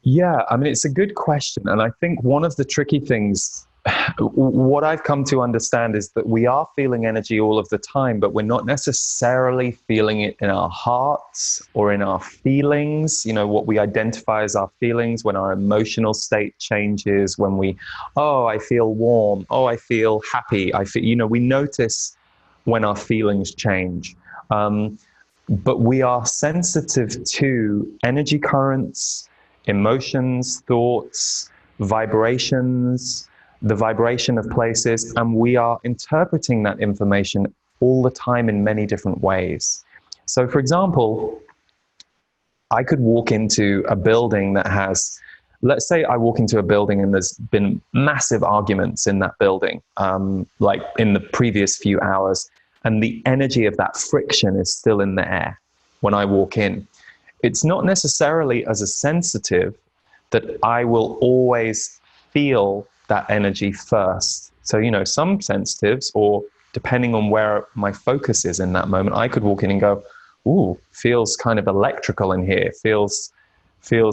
Yeah, I mean, it's a good question. And I think one of the tricky things, what I've come to understand is that we are feeling energy all of the time, but we're not necessarily feeling it in our hearts or in our feelings, what we identify as our feelings when our emotional state changes, when oh, I feel warm. Oh, I feel happy. We notice when our feelings change. But we are sensitive to energy currents, emotions, thoughts, vibrations, the vibration of places, and we are interpreting that information all the time in many different ways. So, for example, I could walk into a building that has, let's say I walk into a building and there's been massive arguments in that building, like in the previous few hours, and the energy of that friction is still in the air when I walk in. It's not necessarily as a sensitive that I will always feel that energy first. So, some sensitives, or depending on where my focus is in that moment, I could walk in and go, ooh, feels kind of electrical in here. Feels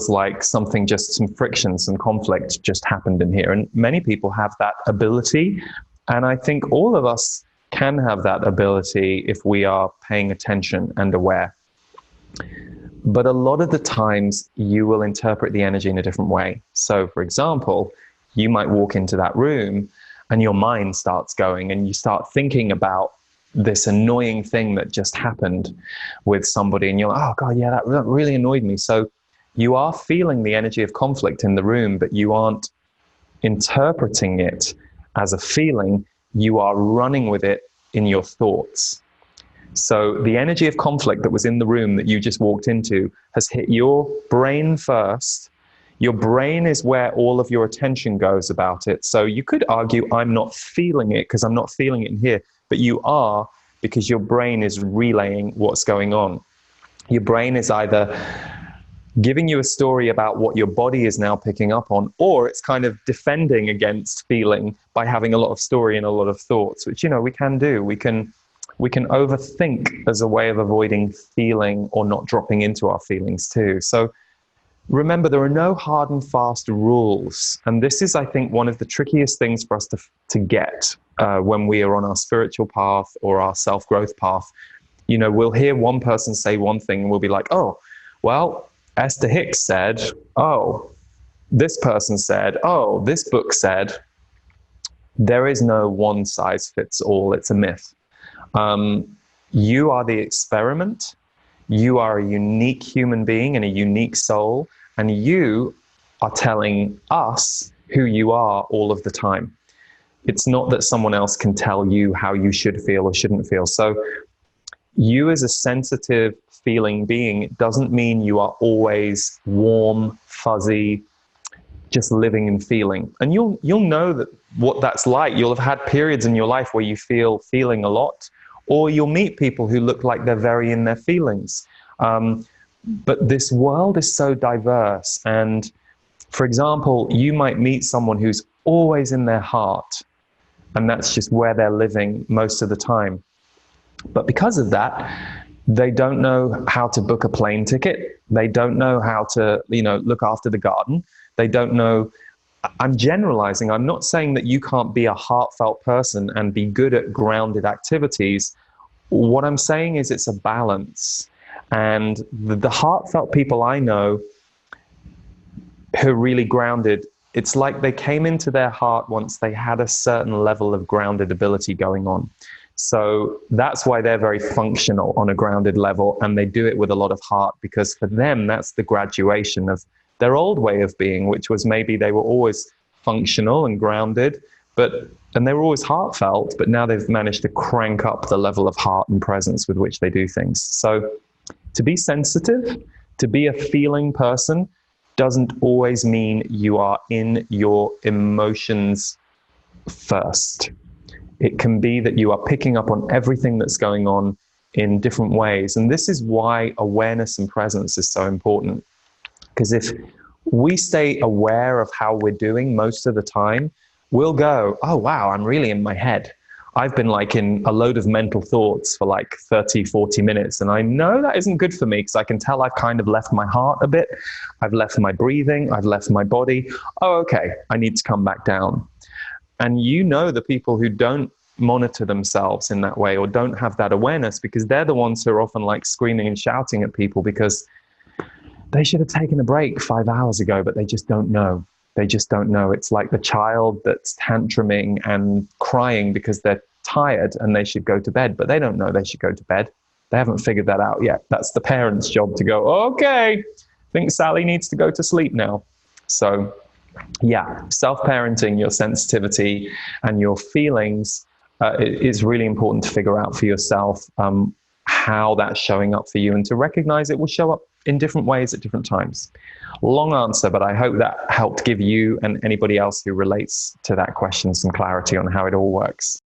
like some friction, some conflict just happened in here. And many people have that ability. And I think all of us can have that ability if we are paying attention and aware. But a lot of the times you will interpret the energy in a different way. So, for example, you might walk into that room and your mind starts going and you start thinking about this annoying thing that just happened with somebody, and you're like, oh God, yeah, that really annoyed me. So you are feeling the energy of conflict in the room, but you aren't interpreting it as a feeling. You are running with it in your thoughts. So the energy of conflict that was in the room that you just walked into has hit your brain first. Your brain is where all of your attention goes about it. So you could argue, I'm not feeling it because I'm not feeling it in here. But you are, because your brain is relaying what's going on. Your brain is either giving you a story about what your body is now picking up on, or it's kind of defending against feeling by having a lot of story and a lot of thoughts, which, we can do. We can overthink as a way of avoiding feeling or not dropping into our feelings too. So remember, there are no hard and fast rules. And this is, I think, one of the trickiest things for us to get when we are on our spiritual path or our self-growth path. We'll hear one person say one thing and we'll be like, oh, well, Esther Hicks said, oh, this person said, oh, this book said. There is no one size fits all. It's a myth. You are the experiment. You are a unique human being and a unique soul, and you are telling us who you are all of the time. It's not that someone else can tell you how you should feel or shouldn't feel. So you as a sensitive feeling being, it doesn't mean you are always warm, fuzzy, just living and feeling. And you'll know that what that's like. You'll have had periods in your life where you feeling a lot, or you'll meet people who look like they're very in their feelings. But this world is so diverse. And for example, you might meet someone who's always in their heart, and that's just where they're living most of the time. But because of that, they don't know how to book a plane ticket. They don't know how to, look after the garden. They don't know. I'm generalizing. I'm not saying that you can't be a heartfelt person and be good at grounded activities. What I'm saying is it's a balance. And the heartfelt people I know who are really grounded, it's like they came into their heart once they had a certain level of grounded ability going on. So that's why they're very functional on a grounded level, and they do it with a lot of heart, because for them, that's the graduation of their old way of being, which was maybe they were always functional and grounded, and they were always heartfelt, but now they've managed to crank up the level of heart and presence with which they do things. So to be sensitive, to be a feeling person, doesn't always mean you are in your emotions first. It can be that you are picking up on everything that's going on in different ways. And this is why awareness and presence is so important. Because if we stay aware of how we're doing most of the time, we'll go, oh, wow, I'm really in my head. I've been like in a load of mental thoughts for like 30, 40 minutes. And I know that isn't good for me because I can tell I've kind of left my heart a bit. I've left my breathing. I've left my body. Oh, okay. I need to come back down. And you know, the people who don't monitor themselves in that way or don't have that awareness, because they're the ones who are often like screaming and shouting at people because they should have taken a break 5 hours ago, but they just don't know. They just don't know. It's like the child that's tantruming and crying because they're tired and they should go to bed, but they don't know they should go to bed. They haven't figured that out yet. That's the parent's job to go, okay, I think Sally needs to go to sleep now. So yeah, self-parenting your sensitivity and your feelings is really important to figure out for yourself how that's showing up for you, and to recognize it will show up in different ways at different times. Long answer, but I hope that helped give you and anybody else who relates to that question some clarity on how it all works.